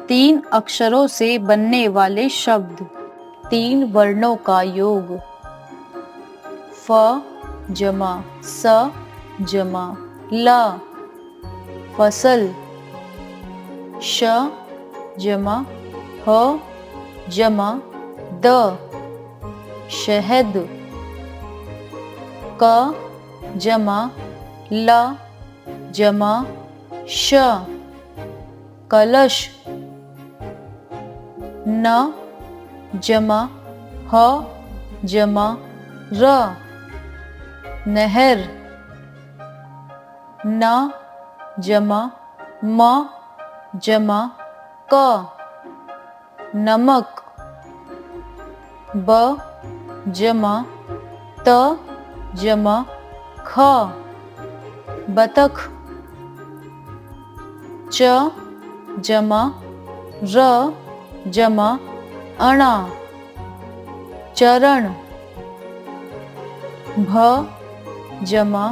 तीन अक्षरों से बनने वाले शब्द, तीन वर्णों का योग। फ जमा स जमा ला फसल। श जमा ह जमा द शहद। क जमा ल जमा श कलश। न जमा ह जमा र नहर। न जमा म जमा क नमक। ब जमा त जमा ख बतख। च जमा र जमा अणा चरण। भ जमा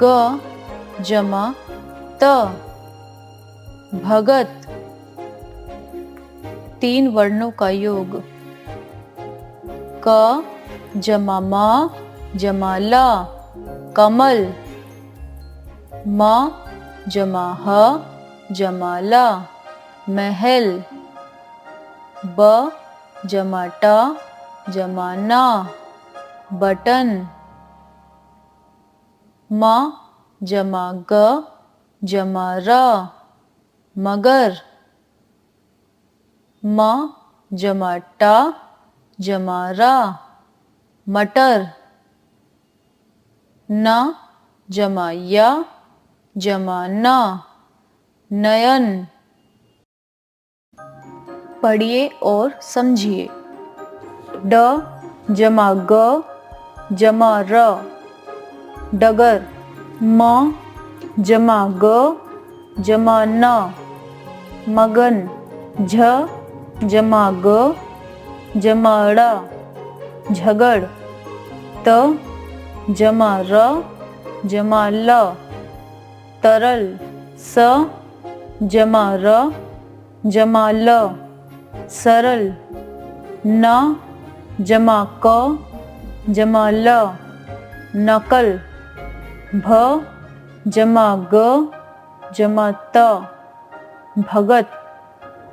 ग जमा त भगत। तीन वर्णों का योग। क जमा म जमा ल कमल। म जमा ह जमा ल महल। ब जमा ट जमा न बटन। म जमा ग जमा र मगर। म जमा ट जमा र मटर। न जमा य जमा न नयन। पढ़िए और समझिए। ड जमा ग जमा र डगर। म जमा ग जमा न मगन। झ जमा ग जमा ड़ झगड़। त जमा र जमा ल तरल। स जमा र जमा ल सरल। न जमा क जमा ल नकल। भ जमा ग जमा त भगत।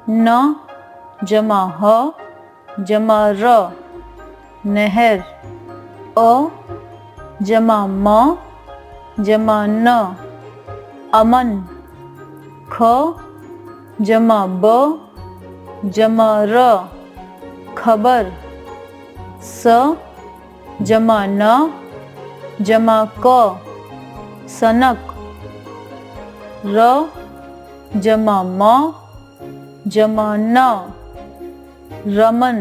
न जमा ह जमा र नहर। अ जमा म जमा न अमन। ख जमा ब जमा र खबर। स जमा न जमा क सनक। र जमा म जमा न रमन।